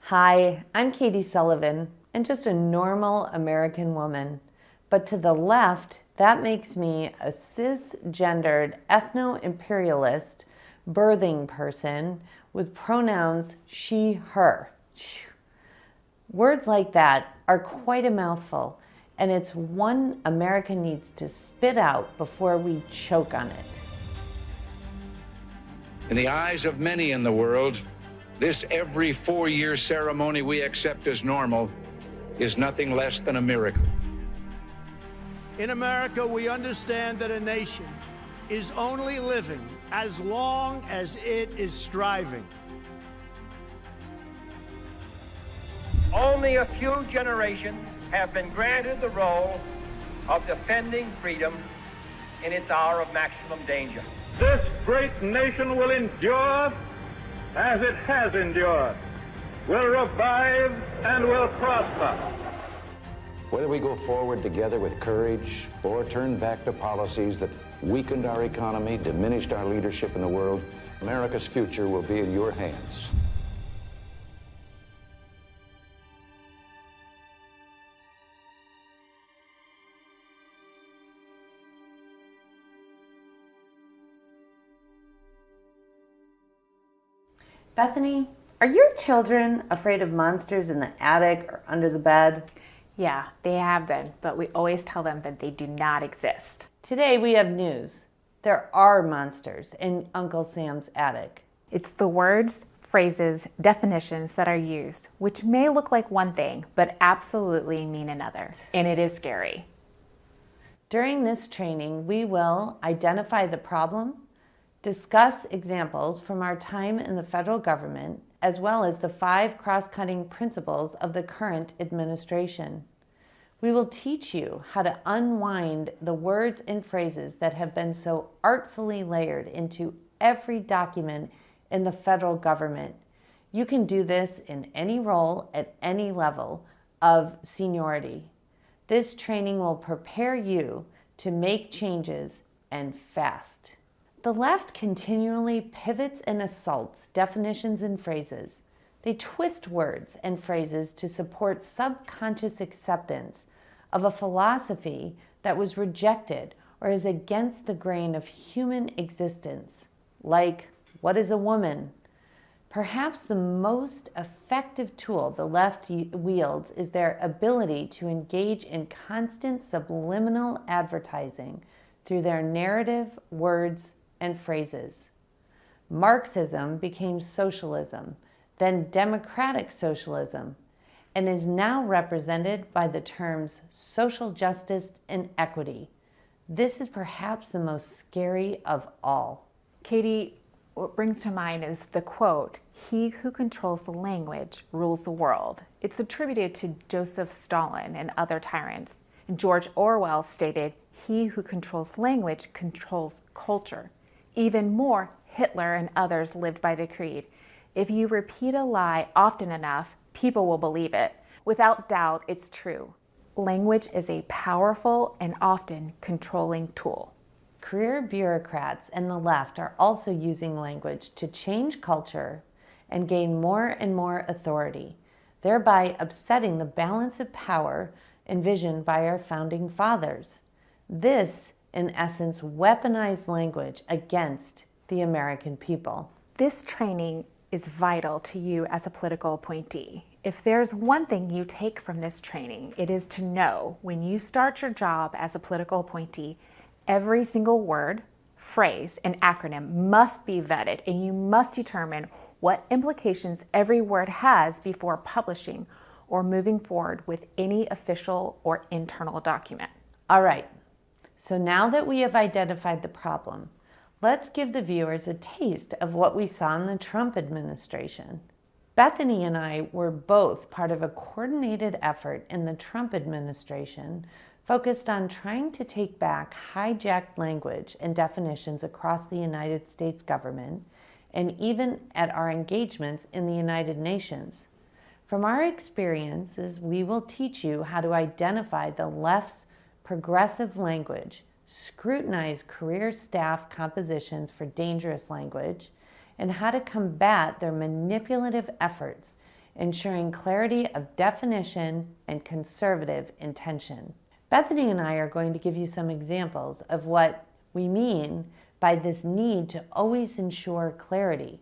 Hi, I'm Katie Sullivan, and just a normal American woman. But to the left, that makes me a cisgendered ethno-imperialist birthing person with pronouns she, her. Words like that are quite a mouthful, and it's one America needs to spit out before we choke on it. In the eyes of many in the world, this every 4-year ceremony we accept as normal is nothing less than a miracle. In America, we understand that a nation is only living as long as it is striving. Only a few generations have been granted the role of defending freedom in its hour of maximum danger. This great nation will endure as it has endured, will revive and will prosper. Whether we go forward together with courage or turn back to policies that weakened our economy, diminished our leadership in the world, America's future will be in your hands. Bethany, are your children afraid of monsters in the attic or under the bed? Yeah, they have been, but we always tell them that they do not exist. Today we have news. There are monsters in Uncle Sam's attic. It's the words, phrases, definitions that are used, which may look like one thing, but absolutely mean another. And it is scary. During this training, we will identify the problem, discuss examples from our time in the federal government, as well as the 5 cross-cutting principles of the current administration. We will teach you how to unwind the words and phrases that have been so artfully layered into every document in the federal government. You can do this in any role at any level of seniority. This training will prepare you to make changes and fast. The left continually pivots and assaults definitions and phrases. They twist words and phrases to support subconscious acceptance of a philosophy that was rejected or is against the grain of human existence, like, what is a woman? Perhaps the most effective tool the left wields is their ability to engage in constant subliminal advertising through their narrative, words, and phrases. Marxism became socialism, then democratic socialism, and is now represented by the terms social justice and equity. This is perhaps the most scary of all. Katie, what brings to mind is the quote, "He who controls the language rules the world." It's attributed to Joseph Stalin and other tyrants. And George Orwell stated, "He who controls language controls culture." Even more, Hitler and others lived by the creed. If you repeat a lie often enough, people will believe it. Without doubt, it's true. Language is a powerful and often controlling tool. Career bureaucrats and the left are also using language to change culture and gain more and more authority, thereby upsetting the balance of power envisioned by our founding fathers. This, in essence, weaponized language against the American people. This training is vital to you as a political appointee. If there's one thing you take from this training, it is to know when you start your job as a political appointee, every single word, phrase, and acronym must be vetted, and you must determine what implications every word has before publishing or moving forward with any official or internal document. All right, so now that we have identified the problem, let's give the viewers a taste of what we saw in the Trump administration. Bethany and I were both part of a coordinated effort in the Trump administration focused on trying to take back hijacked language and definitions across the United States government and even at our engagements in the United Nations. From our experiences, we will teach you how to identify the left's progressive language, scrutinize career staff compositions for dangerous language, and how to combat their manipulative efforts ensuring clarity of definition and conservative intention. Bethany and I are going to give you some examples of what we mean by this need to always ensure clarity,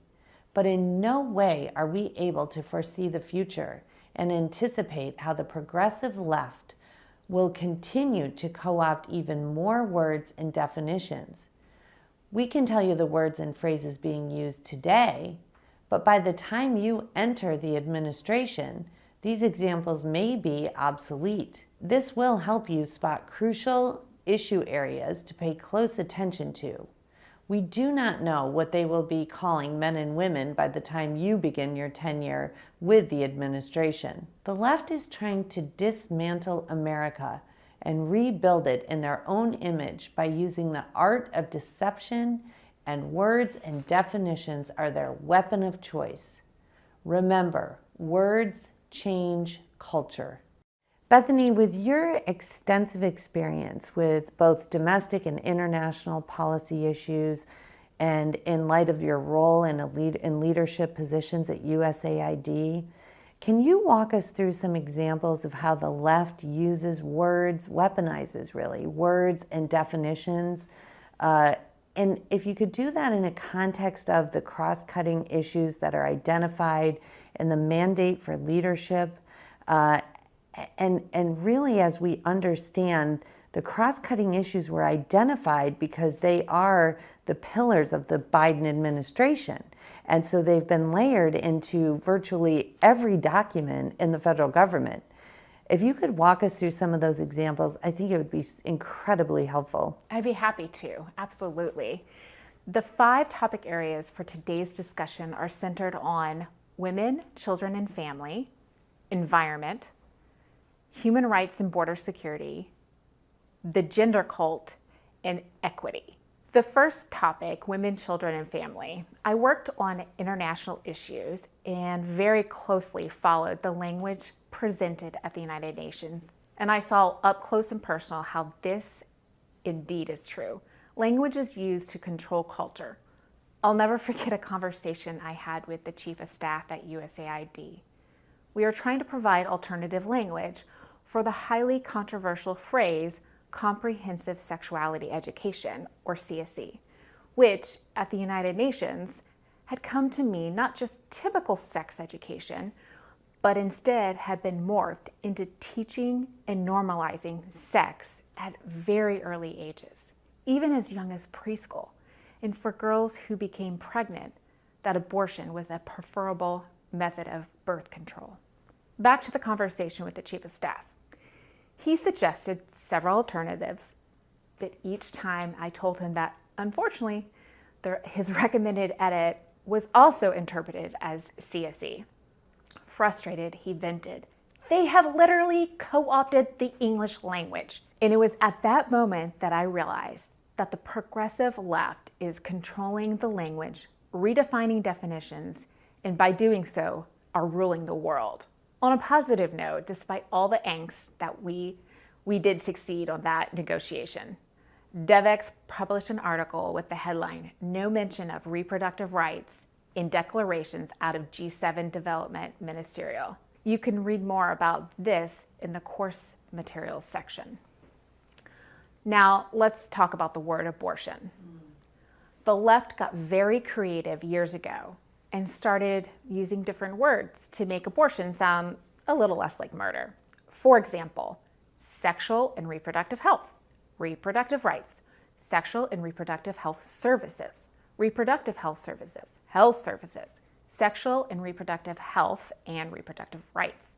but in no way are we able to foresee the future and anticipate how the progressive left will continue to co-opt even more words and definitions. We can tell you the words and phrases being used today, but by the time you enter the administration, these examples may be obsolete. This will help you spot crucial issue areas to pay close attention to. We do not know what they will be calling men and women by the time you begin your tenure with the administration. The left is trying to dismantle America and rebuild it in their own image by using the art of deception, and words and definitions are their weapon of choice. Remember, words change culture. Bethany, with your extensive experience with both domestic and international policy issues, and in light of your role in leadership positions at USAID, can you walk us through some examples of how the left uses words, weaponizes really, words and definitions? And if you could do that in a context of the cross-cutting issues that are identified in the mandate for leadership, and really as we understand the cross-cutting issues were identified because they are the pillars of the Biden administration. And so they've been layered into virtually every document in the federal government. If you could walk us through some of those examples, I think it would be incredibly helpful. I'd be happy to, absolutely. The 5 topic areas for today's discussion are centered on women, children, and family, environment, human rights and border security, the gender cult, and equity. The first topic, women, children, and family. I worked on international issues and very closely followed the language presented at the United Nations. And I saw up close and personal how this indeed is true. Language is used to control culture. I'll never forget a conversation I had with the Chief of Staff at USAID. We are trying to provide alternative language for the highly controversial phrase Comprehensive Sexuality Education, or CSE, which at the United Nations had come to mean not just typical sex education, but instead had been morphed into teaching and normalizing sex at very early ages, even as young as preschool, and for girls who became pregnant, that abortion was a preferable method of birth control. Back to the conversation with the Chief of Staff. He suggested several alternatives, but each time I told him that, unfortunately, his recommended edit was also interpreted as CSE. Frustrated, he vented, "They have literally co-opted the English language." And it was at that moment that I realized that the progressive left is controlling the language, redefining definitions, and by doing so, are ruling the world. On a positive note, despite all the angst that we did succeed on that negotiation. DevEx published an article with the headline, "No Mention of Reproductive Rights in Declarations Out of G7 Development Ministerial." You can read more about this in the course materials section. Now, let's talk about the word abortion. The left got very creative years ago and started using different words to make abortion sound a little less like murder. For example, sexual and reproductive health, reproductive rights, sexual and reproductive health services, reproductive health services, sexual and reproductive health and reproductive rights,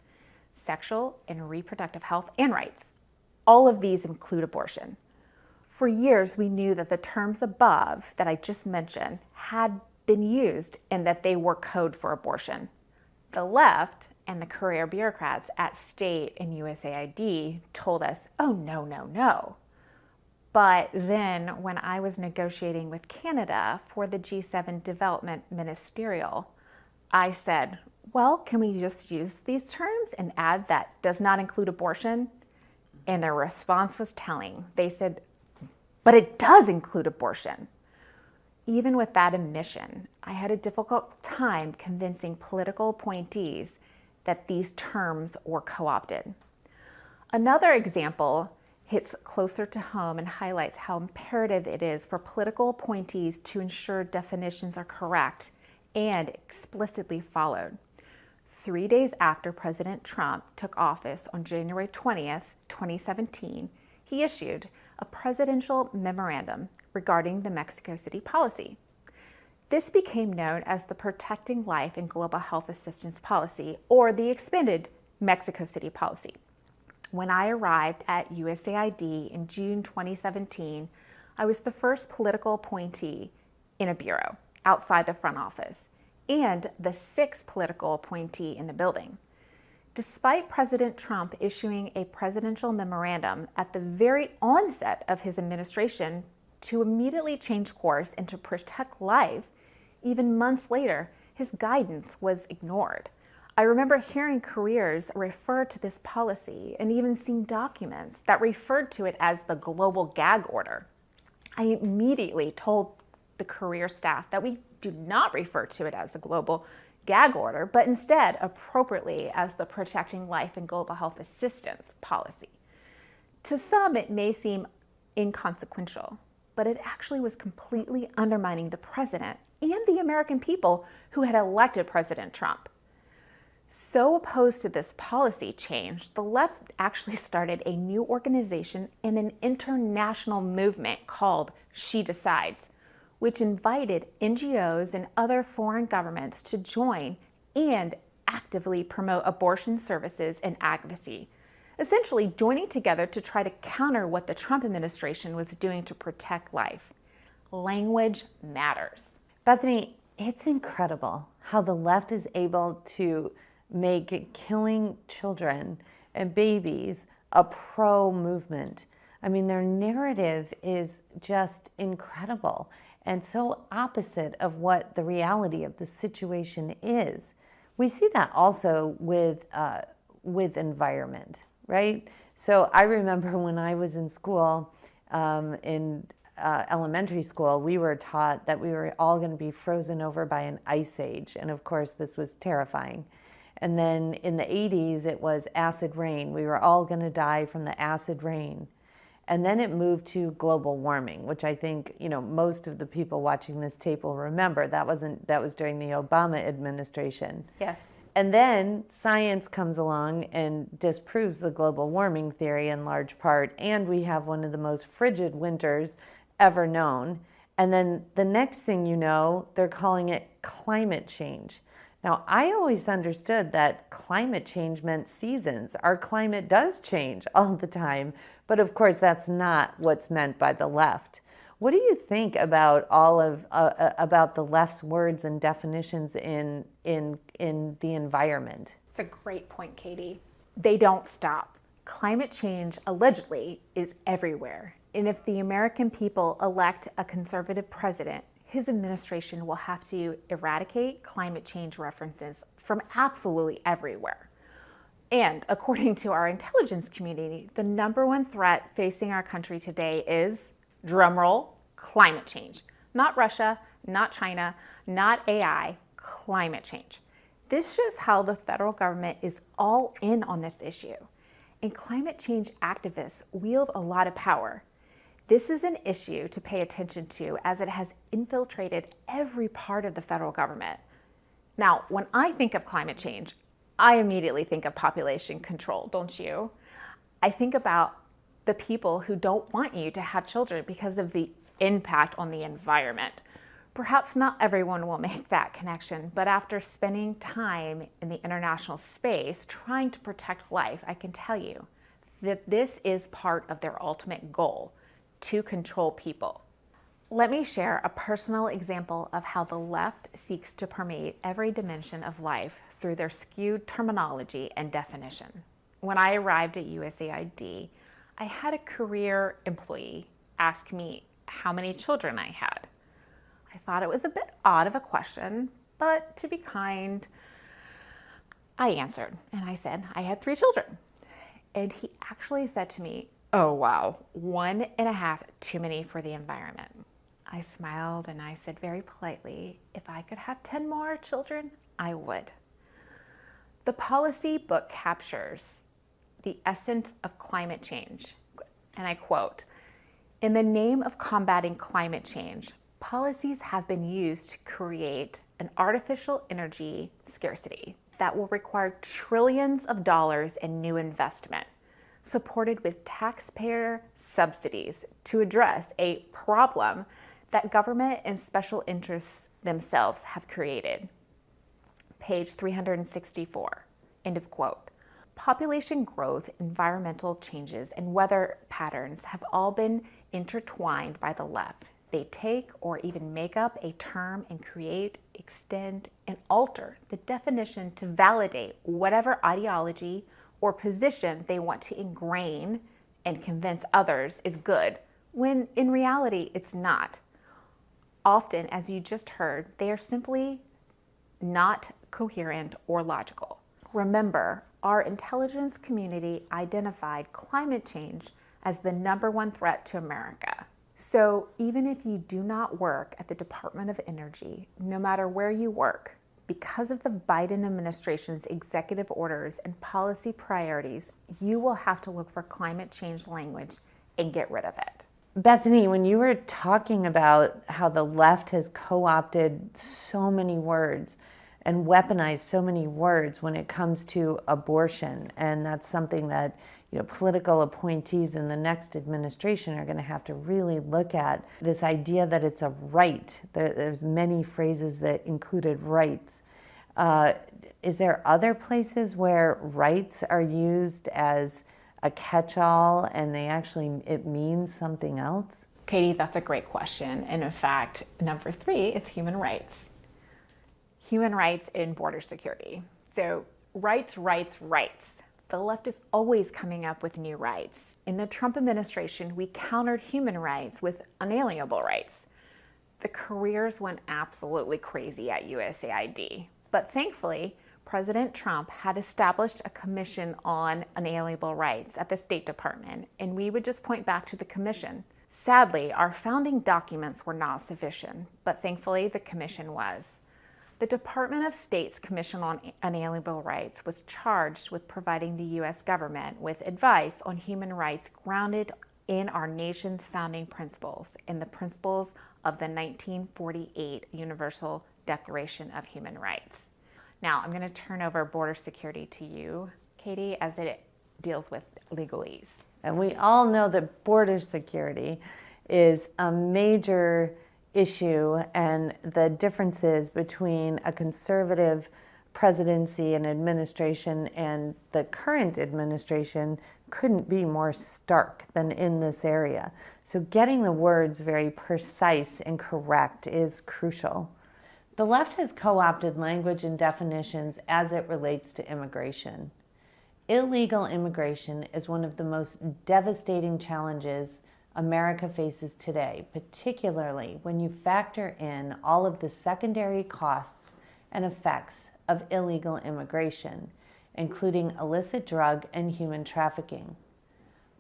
sexual and reproductive health and rights. All of these include abortion. For years, we knew that the terms above that I just mentioned had been used and that they were code for abortion. The left and the career bureaucrats at state and USAID told us, "Oh, no. But then when I was negotiating with Canada for the G7 Development Ministerial, I said, well, can we just use these terms and add that does not include abortion? And their response was telling. They said, but it does include abortion. Even with that admission, I had a difficult time convincing political appointees that these terms were co-opted. Another example hits closer to home and highlights how imperative it is for political appointees to ensure definitions are correct and explicitly followed. 3 days after President Trump took office on January 20th, 2017, he issued a presidential memorandum regarding the Mexico City policy. This became known as the Protecting Life and Global Health Assistance Policy, or the expanded Mexico City policy. When I arrived at USAID in June 2017, I was the first political appointee in a bureau outside the front office and the 6th political appointee in the building. Despite President Trump issuing a presidential memorandum at the very onset of his administration to immediately change course and to protect life, even months later, his guidance was ignored. I remember hearing careers refer to this policy and even seeing documents that referred to it as the global gag order. I immediately told the career staff that we do not refer to it as the global gag order, but instead appropriately as the Protecting Life and Global Health Assistance policy. To some, it may seem inconsequential, but it actually was completely undermining the president and the American people who had elected President Trump. So opposed to this policy change, the left actually started a new organization and an international movement called She Decides, which invited NGOs and other foreign governments to join and actively promote abortion services and advocacy, essentially joining together to try to counter what the Trump administration was doing to protect life. Language matters. Bethany, it's incredible how the left is able to make killing children and babies a pro-movement. I mean, their narrative is just incredible and so opposite of what the reality of the situation is. We see that also with environment, right? So I remember when I was in school, in elementary school, we were taught that we were all going to be frozen over by an ice age. And of course, this was terrifying. And then in the 80s, it was acid rain. We were all going to die from the acid rain. And then it moved to global warming, which I think, most of the people watching this tape will remember. That was during the Obama administration. Yes. And then science comes along and disproves the global warming theory in large part, and we have one of the most frigid winters ever known. And then the next thing you know, they're calling it climate change. Now, I always understood that climate change meant seasons. Our climate does change all the time, but of course that's not what's meant by the left. What do you think about about the left's words and definitions in the environment? It's a great point, Katie. They don't stop. Climate change, allegedly, is everywhere. And if the American people elect a conservative president, his administration will have to eradicate climate change references from absolutely everywhere. And according to our intelligence community, the #1 threat facing our country today is, drumroll, climate change. Not Russia, not China, not AI, climate change. This shows how the federal government is all in on this issue. And climate change activists wield a lot of power. This is an issue to pay attention to as it has infiltrated every part of the federal government. Now, when I think of climate change, I immediately think of population control, don't you? I think about the people who don't want you to have children because of the impact on the environment. Perhaps not everyone will make that connection, but after spending time in the international space trying to protect life, I can tell you that this is part of their ultimate goal, to control people. Let me share a personal example of how the left seeks to permeate every dimension of life through their skewed terminology and definition. When I arrived at USAID, I had a career employee ask me how many children I had. I thought it was a bit odd of a question, but to be kind, I answered and I said I had 3 children. And he actually said to me, "Oh wow, 1.5 too many for the environment." I smiled and I said very politely, if I could have 10 more children, I would. The policy book captures the essence of climate change, and I quote, "In the name of combating climate change, policies have been used to create an artificial energy scarcity that will require trillions of dollars in new investment, supported with taxpayer subsidies to address a problem that government and special interests themselves have created." Page 364, end of quote. Population growth, environmental changes, and weather patterns have all been intertwined by the left. They take or even make up a term and create, extend, and alter the definition to validate whatever ideology or position they want to ingrain and convince others is good, when in reality it's not. Often, as you just heard, they are simply not coherent or logical. Remember, our intelligence community identified climate change as the #1 threat to America. So even if you do not work at the Department of Energy, no matter where you work, because of the Biden administration's executive orders and policy priorities, you will have to look for climate change language and get rid of it. Bethany, when you were talking about how the left has co-opted so many words and weaponized so many words when it comes to abortion, and that's something that political appointees in the next administration are going to have to really look at, this idea that it's a right. There's many phrases that included rights. Is there other places where rights are used as a catch-all and it means something else? Katie, that's a great question. And in fact, number 3 is human rights. Human rights in border security. So rights, rights, rights. The left is always coming up with new rights. In the Trump administration, we countered human rights with unalienable rights. The careers went absolutely crazy at USAID. But thankfully, President Trump had established a commission on unalienable rights at the State Department, and we would just point back to the commission. Sadly, our founding documents were not sufficient, but thankfully the commission was. The Department of State's Commission on Unalienable Rights was charged with providing the U.S. government with advice on human rights grounded in our nation's founding principles and the principles of the 1948 Universal Declaration of Human Rights. Now, I'm going to turn over border security to you, Katie, as it deals with legalese. And we all know that border security is a major issue, and the differences between a conservative presidency and administration and the current administration couldn't be more stark than in this area. So getting the words very precise and correct is crucial. The left has co-opted language and definitions as it relates to immigration. Illegal immigration is one of the most devastating challenges America faces today, particularly when you factor in all of the secondary costs and effects of illegal immigration, including illicit drug and human trafficking.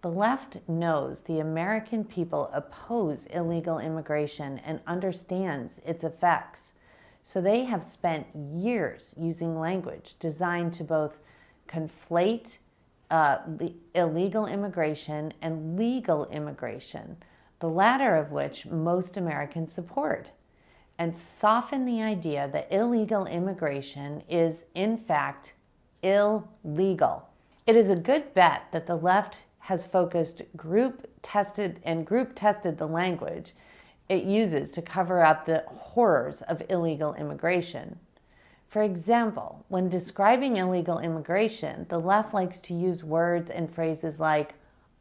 The left knows the American people oppose illegal immigration and understands its effects, so they have spent years using language designed to both conflate illegal immigration and legal immigration, the latter of which most Americans support, and soften the idea that illegal immigration is, in fact, illegal. It is a good bet that the left has focused group-tested the language it uses to cover up the horrors of illegal immigration. For example, when describing illegal immigration, the left likes to use words and phrases like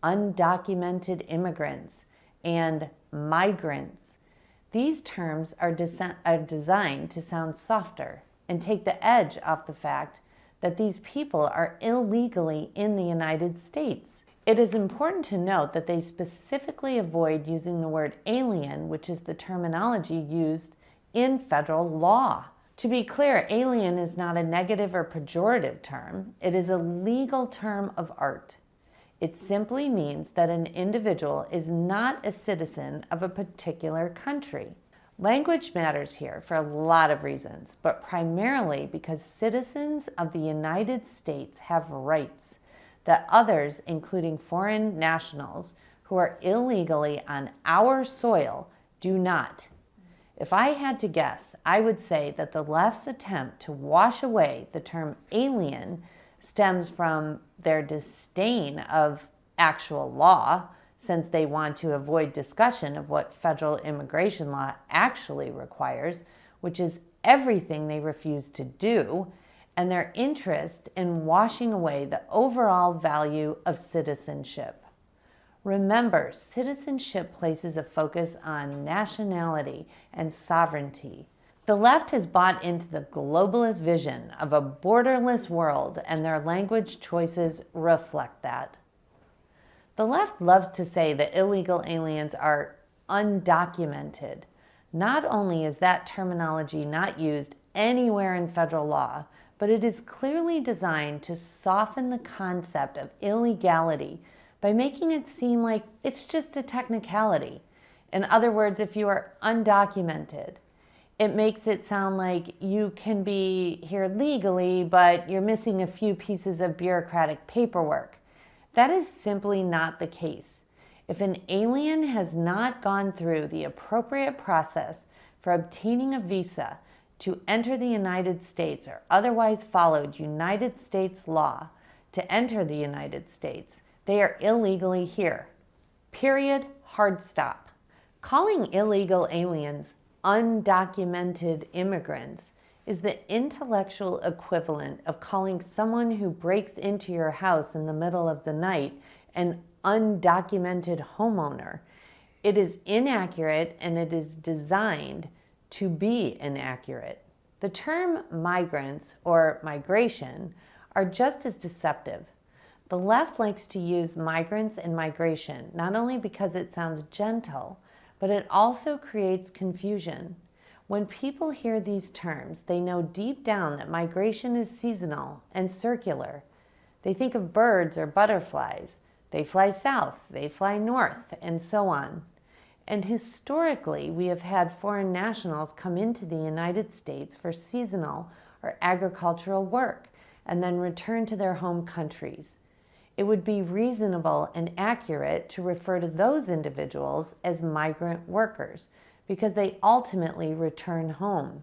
undocumented immigrants and migrants. These terms are designed to sound softer and take the edge off the fact that these people are illegally in the United States. It is important to note that they specifically avoid using the word alien, which is the terminology used in federal law. To be clear, alien is not a negative or pejorative term. It is a legal term of art. It simply means that an individual is not a citizen of a particular country. Language matters here for a lot of reasons, but primarily because citizens of the United States have rights that others, including foreign nationals who are illegally on our soil, do not. If I had to guess, I would say that the left's attempt to wash away the term alien stems from their disdain of actual law, since they want to avoid discussion of what federal immigration law actually requires, which is everything they refuse to do, and their interest in washing away the overall value of citizenship. Remember, citizenship places a focus on nationality and sovereignty. The left has bought into the globalist vision of a borderless world, and their language choices reflect that. The left loves to say that illegal aliens are undocumented. Not only is that terminology not used anywhere in federal law, but it is clearly designed to soften the concept of illegality by making it seem like it's just a technicality. In other words, if you are undocumented, it makes it sound like you can be here legally, but you're missing a few pieces of bureaucratic paperwork. That is simply not the case. If an alien has not gone through the appropriate process for obtaining a visa to enter the United States or otherwise followed United States law to enter the United States, they are illegally here. Period. Hard stop. Calling illegal aliens undocumented immigrants is the intellectual equivalent of calling someone who breaks into your house in the middle of the night an undocumented homeowner. It is inaccurate, and it is designed to be inaccurate. The term migrants or migration are just as deceptive. The left likes to use migrants and migration not only because it sounds gentle, but it also creates confusion. When people hear these terms, they know deep down that migration is seasonal and circular. They think of birds or butterflies. They fly south, they fly north, and so on. And historically, we have had foreign nationals come into the United States for seasonal or agricultural work and then return to their home countries. It would be reasonable and accurate to refer to those individuals as migrant workers because they ultimately return home.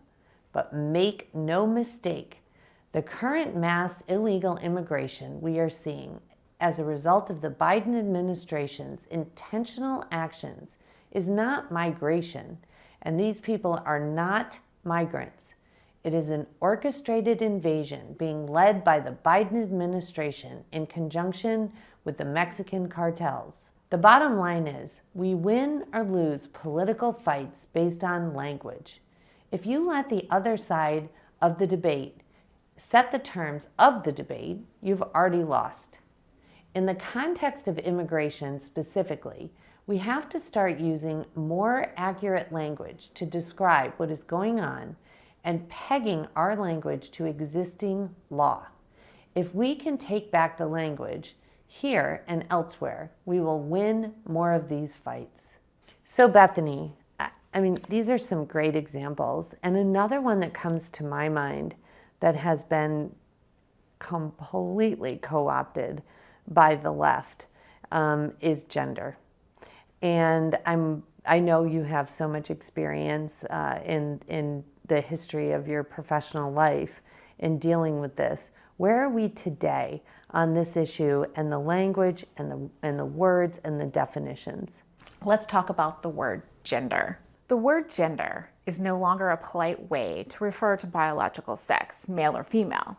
But make no mistake, the current mass illegal immigration we are seeing as a result of the Biden administration's intentional actions is not migration, and these people are not migrants. It is an orchestrated invasion being led by the Biden administration in conjunction with the Mexican cartels. The bottom line is, we win or lose political fights based on language. If you let the other side of the debate set the terms of the debate, you've already lost. In the context of immigration specifically, we have to start using more accurate language to describe what is going on and pegging our language to existing law. If we can take back the language here and elsewhere, we will win more of these fights. So Bethany, these are some great examples. And another one that comes to my mind that has been completely co-opted by the left is gender. And I know you have so much experience in the history of your professional life in dealing with this. Where are we today on this issue and the language and the words and the definitions? Let's talk about the word gender. The word gender is no longer a polite way to refer to biological sex, male or female.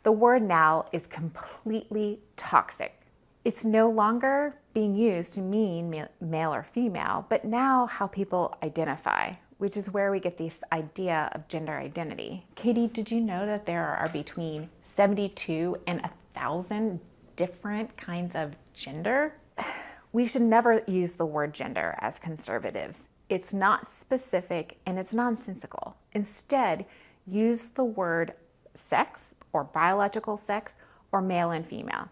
The word now is completely toxic. It's no longer being used to mean male or female, but now how people identify, which is where we get this idea of gender identity. Katie, did you know that there are between 72 and 1,000 different kinds of gender? We should never use the word gender as conservatives. It's not specific and it's nonsensical. Instead, use the word sex or biological sex or male and female.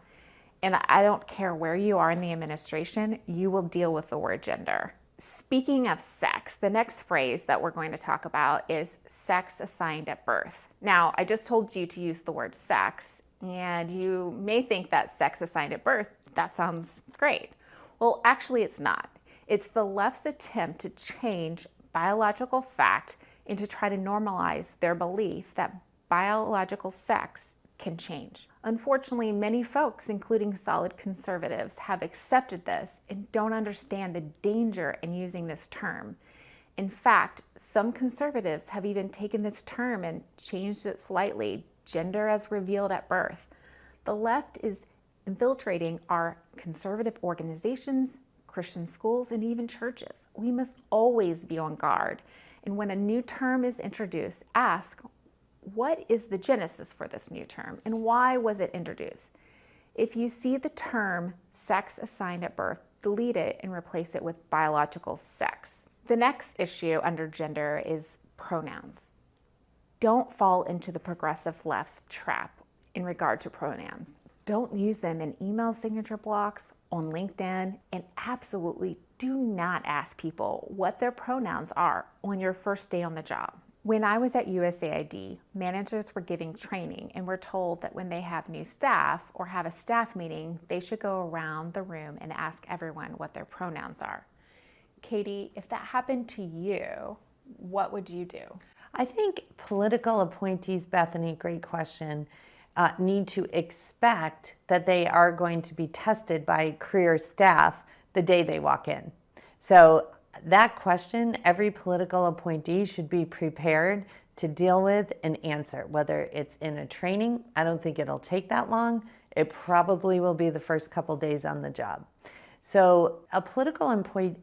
And I don't care where you are in the administration, you will deal with the word gender. Speaking of sex, the next phrase that we're going to talk about is sex assigned at birth. Now, I just told you to use the word sex, and you may think that sex assigned at birth, that sounds great. Well, actually it's not. It's the left's attempt to change biological fact and to try to normalize their belief that biological sex can change. Unfortunately, many folks, including solid conservatives, have accepted this and don't understand the danger in using this term. In fact, some conservatives have even taken this term and changed it slightly, gender as revealed at birth. The left is infiltrating our conservative organizations, Christian schools, and even churches. We must always be on guard. And when a new term is introduced, ask, what is the genesis for this new term and why was it introduced? If you see the term sex assigned at birth, delete it and replace it with biological sex. The next issue under gender is pronouns. Don't fall into the progressive left's trap in regard to pronouns. Don't use them in email signature blocks, on LinkedIn, and absolutely do not ask people what their pronouns are on your first day on the job. When I was at USAID, managers were giving training and were told that when they have new staff or have a staff meeting, they should go around the room and ask everyone what their pronouns are. Katie, if that happened to you, what would you do? I think political appointees, Bethany, great question, need to expect that they are going to be tested by career staff the day they walk in. So that question, every political appointee should be prepared to deal with and answer, whether it's in a training. I don't think it'll take that long. It probably will be the first couple days on the job. So a political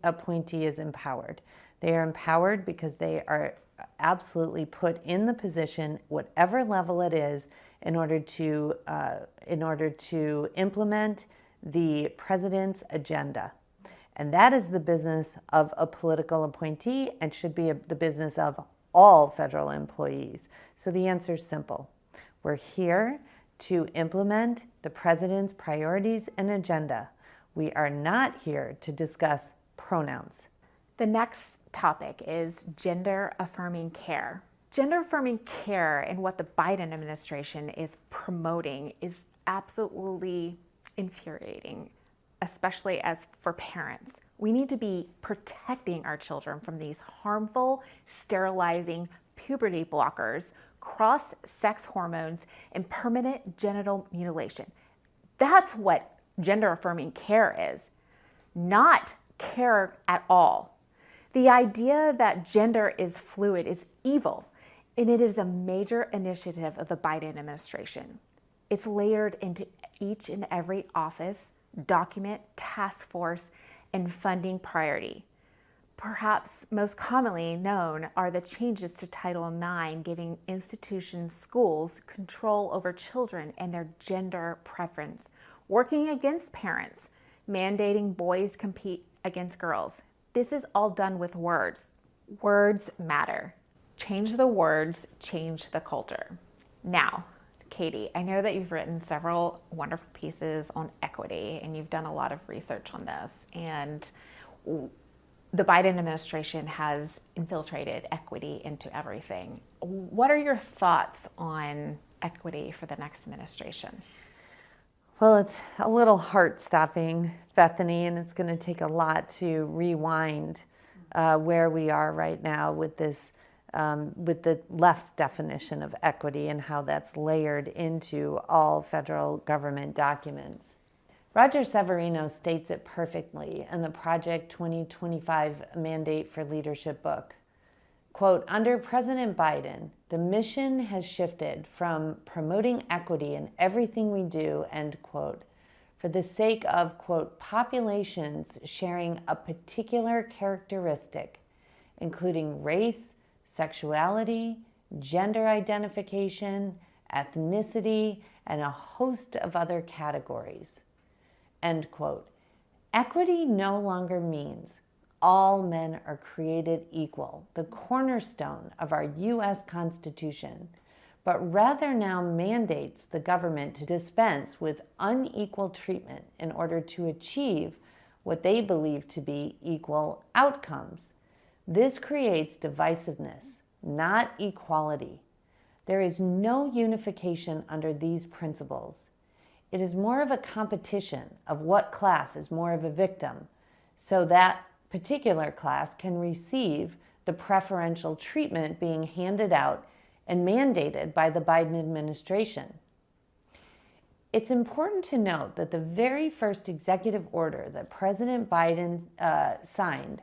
appointee is empowered. They are empowered because they are absolutely put in the position, whatever level it is, in order to implement the president's agenda. And that is the business of a political appointee and should be the business of all federal employees. So the answer is simple. We're here to implement the president's priorities and agenda. We are not here to discuss pronouns. The next topic is gender affirming care. Gender affirming care and what the Biden administration is promoting is absolutely infuriating, especially as for parents. We need to be protecting our children from these harmful, sterilizing puberty blockers, cross-sex hormones, and permanent genital mutilation. That's what gender affirming care is, not care at all. The idea that gender is fluid is evil, and it is a major initiative of the Biden administration. It's layered into each and every office, document, task force, and funding priority. Perhaps most commonly known are the changes to Title IX, giving institutions, schools, control over children and their gender preference, working against parents, mandating boys compete against girls. This is all done with words. Words matter. Change the words, change the culture. Now, Katie, I know that you've written several wonderful pieces on equity and you've done a lot of research on this, and the Biden administration has infiltrated equity into everything. What are your thoughts on equity for the next administration? Well, it's a little heart-stopping, Bethany, and it's going to take a lot to rewind where we are right now with this, with the left's definition of equity and how that's layered into all federal government documents. Roger Severino states it perfectly in the Project 2025 Mandate for Leadership book. Quote, under President Biden, the mission has shifted from promoting equity in everything we do, end quote, for the sake of, quote, populations sharing a particular characteristic, including race, sexuality, gender identification, ethnicity, and a host of other categories, end quote. Equity no longer means all men are created equal, the cornerstone of our U.S. Constitution, but rather now mandates the government to dispense with unequal treatment in order to achieve what they believe to be equal outcomes. This creates divisiveness, not equality. There is no unification under these principles. It is more of a competition of what class is more of a victim, so that particular class can receive the preferential treatment being handed out and mandated by the Biden administration. It's important to note that the very first executive order that President Biden signed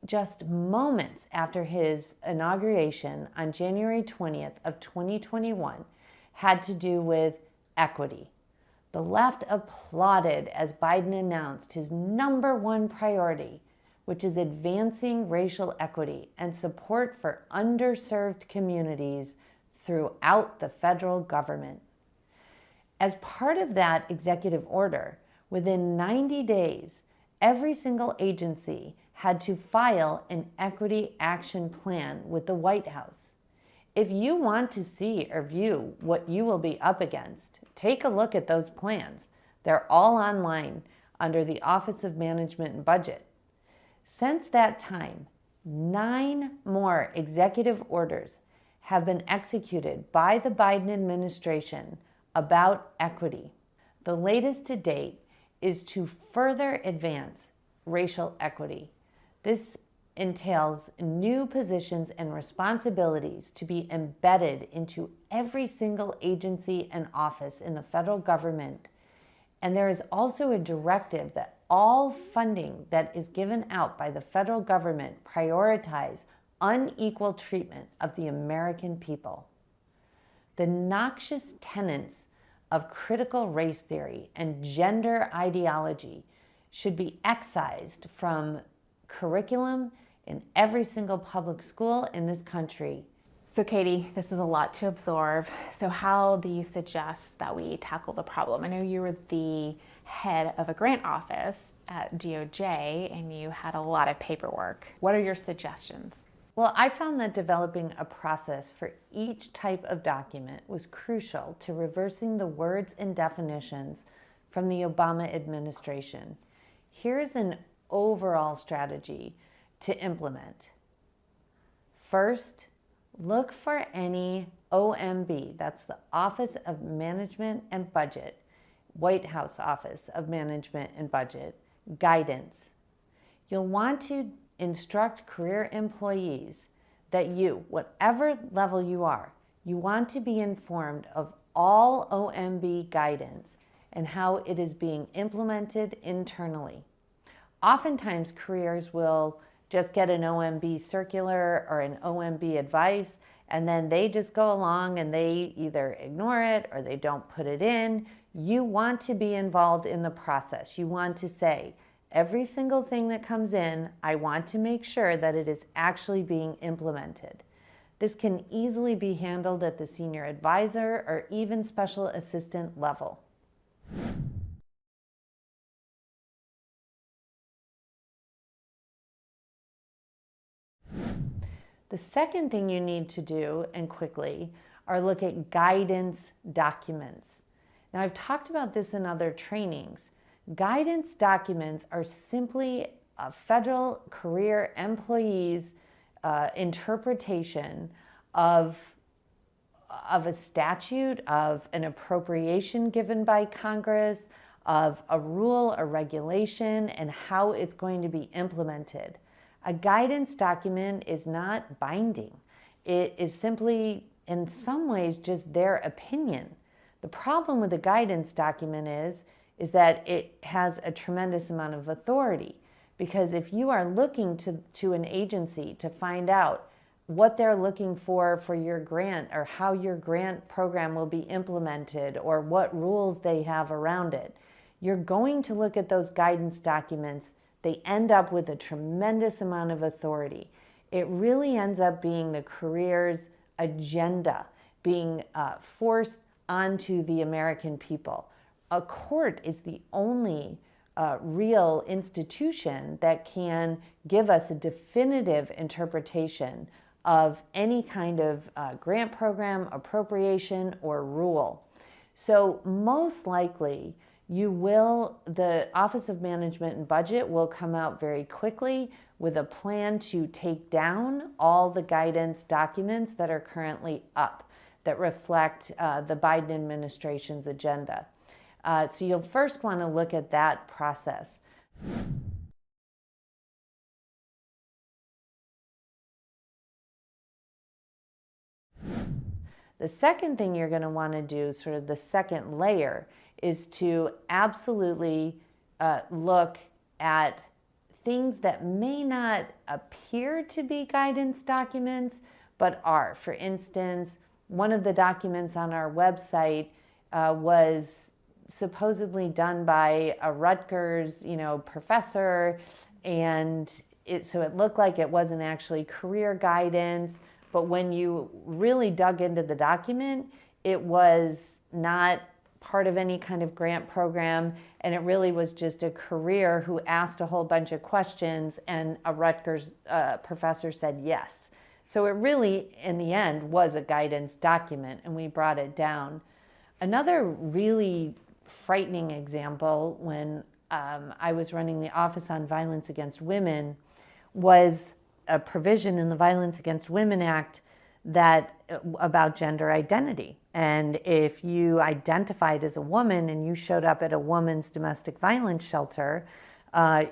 just moments after his inauguration on January 20th of 2021 had to do with equity. The left applauded as Biden announced his #1 priority, which is advancing racial equity and support for underserved communities throughout the federal government. As part of that executive order, within 90 days, every single agency had to file an equity action plan with the White House. If you want to see or view what you will be up against, take a look at those plans. They're all online under the Office of Management and Budget. Since that time, 9 more executive orders have been executed by the Biden administration about equity. The latest to date is to further advance racial equity. This entails new positions and responsibilities to be embedded into every single agency and office in the federal government. And there is also a directive that all funding that is given out by the federal government prioritize unequal treatment of the American people. The noxious tenets of critical race theory and gender ideology should be excised from curriculum in every single public school in this country. So Katie, this is a lot to absorb. So how do you suggest that we tackle the problem? I know you were the head of a grant office at DOJ and you had a lot of paperwork. What are your suggestions? Well, I found that developing a process for each type of document was crucial to reversing the words and definitions from the Obama administration. Here's an overall strategy to implement. First, look for any OMB, that's the Office of Management and Budget, White House Office of Management and Budget, guidance. You'll want to instruct career employees that you, whatever level you are, you want to be informed of all OMB guidance and how it is being implemented internally. Oftentimes, careers will just get an OMB circular or an OMB advice, and then they just go along and they either ignore it or they don't put it in. You want to be involved in the process. You want to say, every single thing that comes in, I want to make sure that it is actually being implemented. This can easily be handled at the senior advisor or even special assistant level. The second thing you need to do, and quickly, are look at guidance documents. Now, I've talked about this in other trainings. Guidance documents are simply a federal career employee's interpretation of a statute, of an appropriation given by Congress, of a rule or regulation, and how it's going to be implemented. A guidance document is not binding. It is simply, in some ways, just their opinion. The problem with a guidance document is that it has a tremendous amount of authority, because if you are looking to an agency to find out what they're looking for your grant, or how your grant program will be implemented, or what rules they have around it, you're going to look at those guidance documents. They end up with a tremendous amount of authority. It really ends up being the career's agenda being forced onto the American people. A court is the only real institution that can give us a definitive interpretation of any kind of grant program, appropriation, or rule. So most likely, The Office of Management and Budget will come out very quickly with a plan to take down all the guidance documents that are currently up that reflect the Biden administration's agenda. So you'll first want to look at that process. The second thing you're going to want to do, sort of the second layer, is to absolutely look at things that may not appear to be guidance documents, but are. For instance, one of the documents on our website was supposedly done by a Rutgers, professor, and so it looked like it wasn't actually career guidance. But when you really dug into the document, it was not part of any kind of grant program, and it really was just a career who asked a whole bunch of questions, and a Rutgers professor said yes. So it really, in the end, was a guidance document, and we brought it down. Another really frightening example when I was running the Office on Violence Against Women was a provision in the Violence Against Women Act about gender identity. And if you identified as a woman and you showed up at a woman's domestic violence shelter,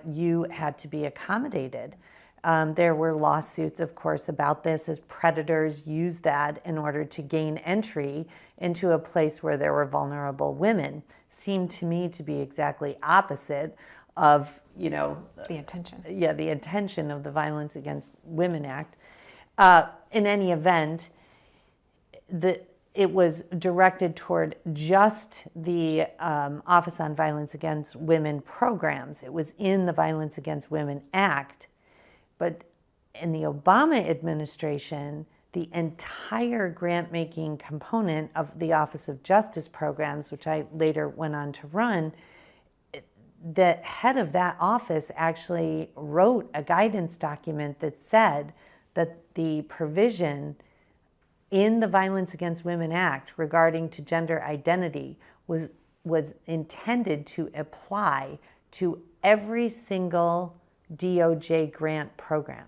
you had to be accommodated. There were lawsuits, of course, about this as predators used that in order to gain entry into a place where there were vulnerable women. Seemed to me to be exactly opposite of the intention. Yeah, the intention of the Violence Against Women Act. In any event, it was directed toward just the Office on Violence Against Women programs. It was in the Violence Against Women Act. But in the Obama administration, the entire grant-making component of the Office of Justice programs, which I later went on to run, the head of that office actually wrote a guidance document that said that the provision in the Violence Against Women Act regarding to gender identity was intended to apply to every single DOJ grant program,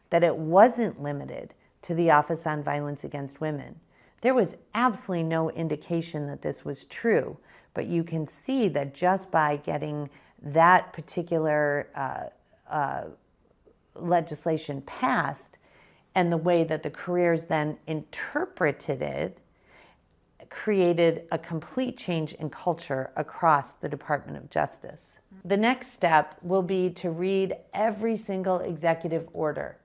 that it wasn't limited to the Office on Violence Against Women. There was absolutely no indication that this was true, but you can see that just by getting that particular legislation passed and the way that the careers then interpreted it created a complete change in culture across the Department of Justice. The next step will be to read every single executive order.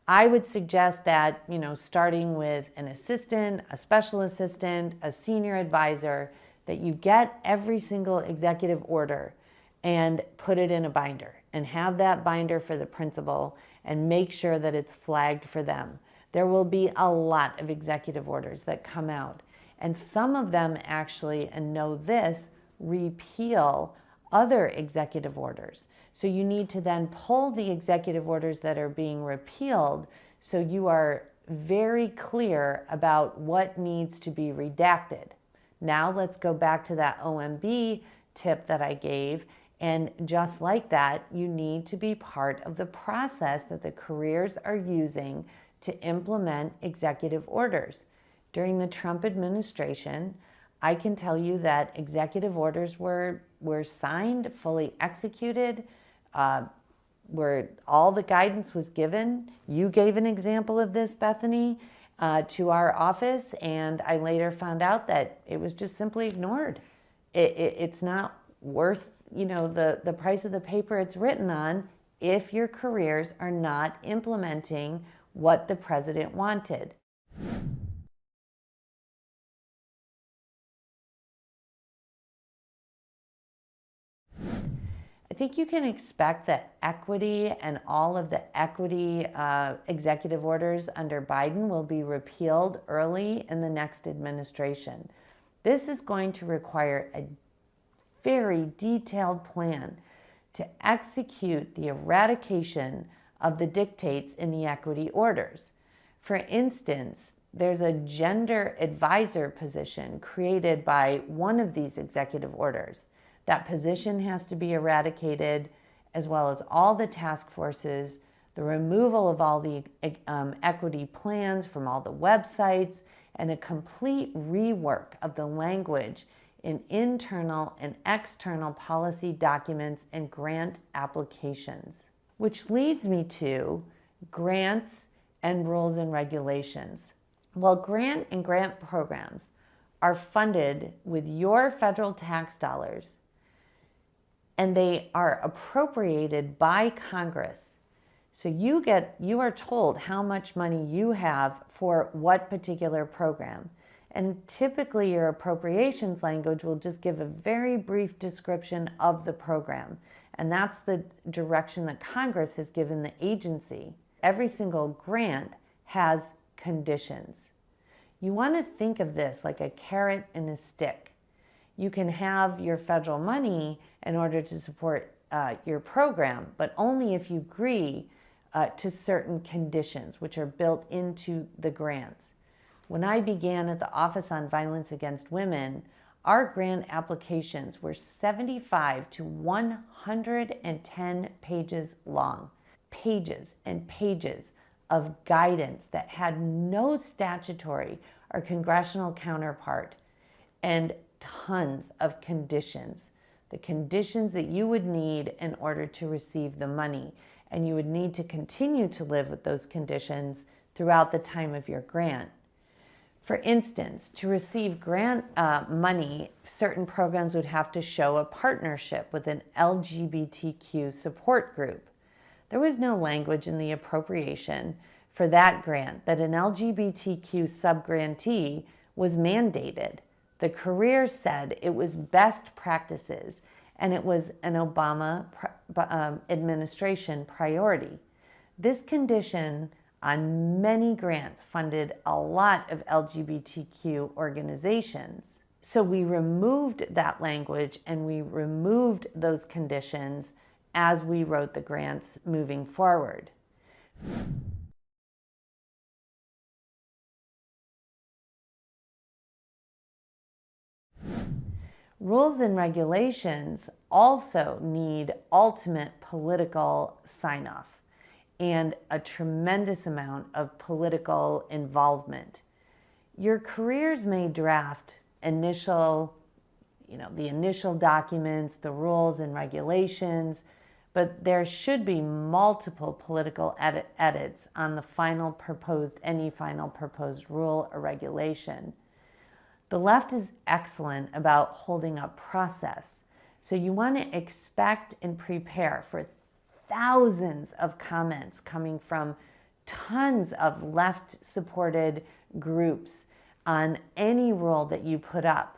I would suggest that, starting with an assistant, a special assistant, a senior advisor, that you get every single executive order and put it in a binder and have that binder for the principal and make sure that it's flagged for them. There will be a lot of executive orders that come out, and some of them actually, and know this, repeal other executive orders. So you need to then pull the executive orders that are being repealed so you are very clear about what needs to be redacted. Now let's go back to that OMB tip that I gave, and just like that, you need to be part of the process that the careers are using to implement executive orders. During the Trump administration, I can tell you that executive orders were signed, fully executed, where all the guidance was given. You gave an example of this, Bethany, to our office, and I later found out that it was just simply ignored. It's not worth the price of the paper it's written on if your careers are not implementing what the president wanted. I think you can expect that equity and all of the equity executive orders under Biden will be repealed early in the next administration. This is going to require a very detailed plan to execute the eradication of the dictates in the equity orders. For instance, there's a gender advisor position created by one of these executive orders That position has to be eradicated, as well as all the task forces, the removal of all the equity plans from all the websites, and a complete rework of the language in internal and external policy documents and grant applications. Which leads me to grants and rules and regulations. Well, grant and grant programs are funded with your federal tax dollars, and they are appropriated by Congress. So you are told how much money you have for what particular program. And typically your appropriations language will just give a very brief description of the program. And that's the direction that Congress has given the agency. Every single grant has conditions. You want to think of this like a carrot and a stick. You can have your federal money in order to support your program, but only if you agree to certain conditions which are built into the grants. When I began at the Office on Violence Against Women, our grant applications were 75 to 110 pages long. Pages and pages of guidance that had no statutory or congressional counterpart, and tons of conditions. The conditions that you would need in order to receive the money. And you would need to continue to live with those conditions throughout the time of your grant. For instance, to receive grant money, certain programs would have to show a partnership with an LGBTQ support group. There was no language in the appropriation for that grant that an LGBTQ subgrantee was mandated. The career said it was best practices and it was an Obama administration priority. This condition on many grants funded a lot of LGBTQ organizations. So we removed that language and we removed those conditions as we wrote the grants moving forward. Rules and regulations also need ultimate political sign-off and a tremendous amount of political involvement. Your careers may draft the initial documents, the rules and regulations, but there should be multiple political edits on any final proposed rule or regulation. The left is excellent about holding up process. So you want to expect and prepare for thousands of comments coming from tons of left-supported groups on any rule that you put up.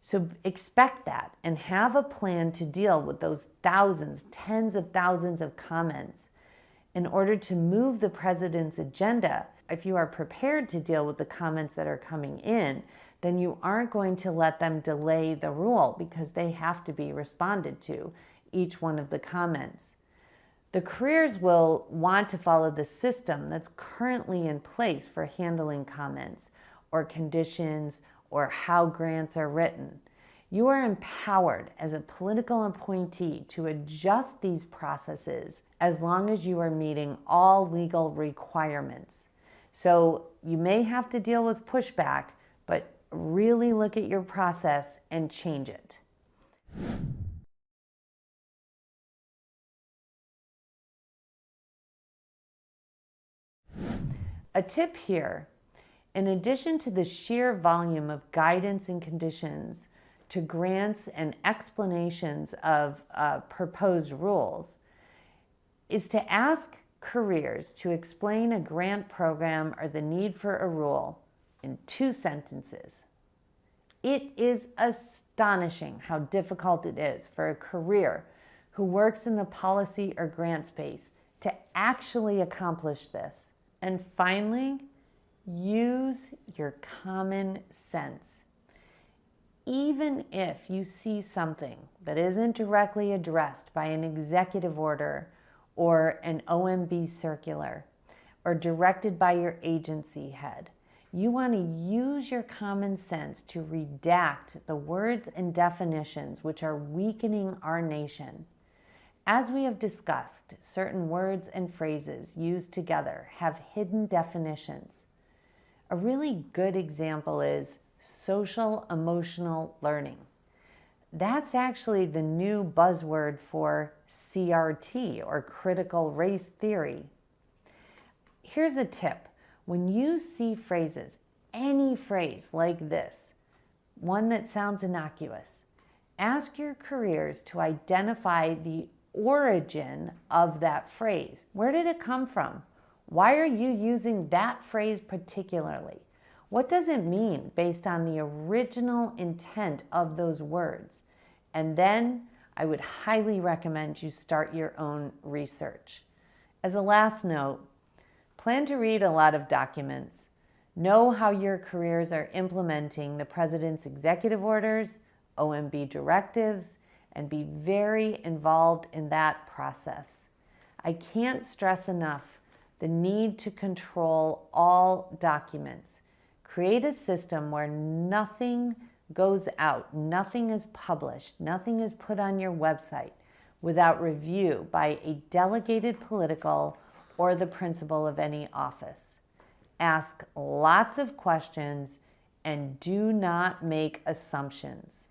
So expect that and have a plan to deal with those thousands, tens of thousands of comments in order to move the president's agenda. If you are prepared to deal with the comments that are coming in, then you aren't going to let them delay the rule because they have to be responded to, each one of the comments. The careers will want to follow the system that's currently in place for handling comments or conditions or how grants are written. You are empowered as a political appointee to adjust these processes as long as you are meeting all legal requirements. So you may have to deal with pushback, but really look at your process and change it. A tip here, in addition to the sheer volume of guidance and conditions to grants and explanations of proposed rules, is to ask careers to explain a grant program or the need for a rule in 2 sentences. It is astonishing how difficult it is for a career who works in the policy or grant space to actually accomplish this. And finally, use your common sense. Even if you see something that isn't directly addressed by an executive order or an OMB circular or directed by your agency head, You want to use your common sense to redact the words and definitions which are weakening our nation. As we have discussed, certain words and phrases used together have hidden definitions. A really good example is social emotional learning. That's actually the new buzzword for CRT, or critical race theory. Here's a tip. When you see phrases, any phrase like this, one that sounds innocuous, ask your careers to identify the origin of that phrase. Where did it come from? Why are you using that phrase particularly? What does it mean based on the original intent of those words? And then I would highly recommend you start your own research. As a last note, plan to read a lot of documents. Know how your careers are implementing the President's executive orders, OMB directives, and be very involved in that process. I can't stress enough the need to control all documents. Create a system where nothing goes out, nothing is published, nothing is put on your website without review by a delegated political or the principal of any office. Ask lots of questions and do not make assumptions.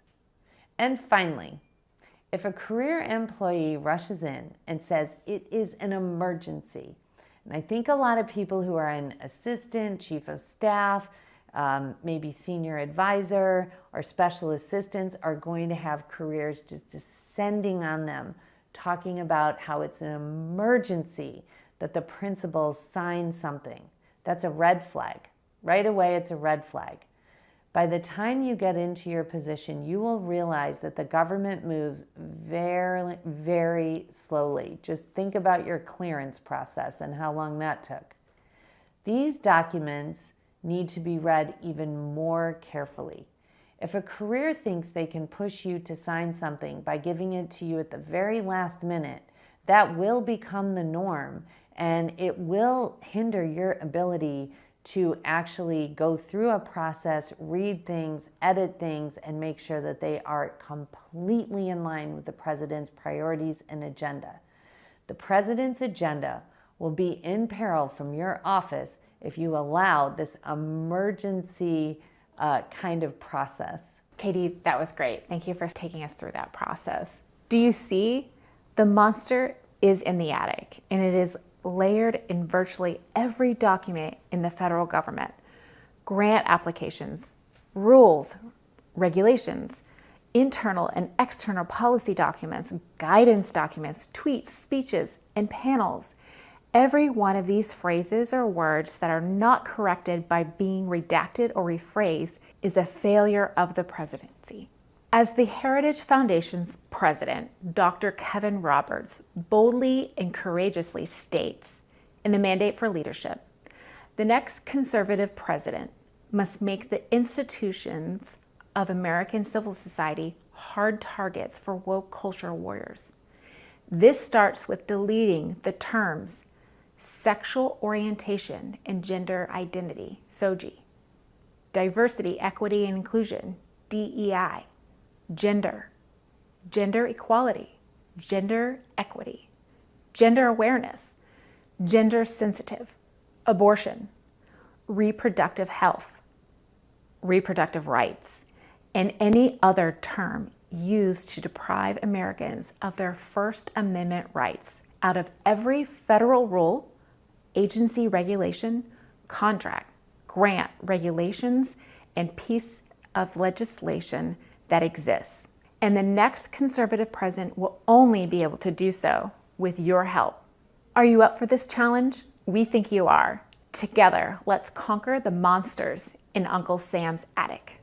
And finally, if a career employee rushes in and says it is an emergency, and I think a lot of people who are an assistant, chief of staff, maybe senior advisor or special assistants are going to have careers just descending on them, talking about how it's an emergency that the principal sign something. That's a red flag. Right away, it's a red flag. By the time you get into your position, you will realize that the government moves very, very slowly. Just think about your clearance process and how long that took. These documents need to be read even more carefully. If a career thinks they can push you to sign something by giving it to you at the very last minute, that will become the norm, and it will hinder your ability to actually go through a process, read things, edit things, and make sure that they are completely in line with the president's priorities and agenda. The president's agenda will be in peril from your office if you allow this emergency kind of process. Katie, that was great. Thank you for taking us through that process. Do you see? The monster is in the attic, and it is layered in virtually every document in the federal government. Grant applications, rules, regulations, internal and external policy documents, guidance documents, tweets, speeches, and panels. Every one of these phrases or words that are not corrected by being redacted or rephrased is a failure of the presidency. As the Heritage Foundation's president, Dr. Kevin Roberts, boldly and courageously states in the Mandate for Leadership, the next conservative president must make the institutions of American civil society hard targets for woke culture warriors. This starts with deleting the terms sexual orientation and gender identity, SOGI, diversity, equity, and inclusion, DEI, gender equality, gender equity, gender awareness, gender sensitive, abortion, reproductive health, reproductive rights, and any other term used to deprive Americans of their First Amendment rights out of every federal rule, agency regulation, contract, grant, regulations, and piece of legislation that exists. And the next conservative president will only be able to do so with your help. Are you up for this challenge? We think you are. Together, let's conquer the monsters in Uncle Sam's attic.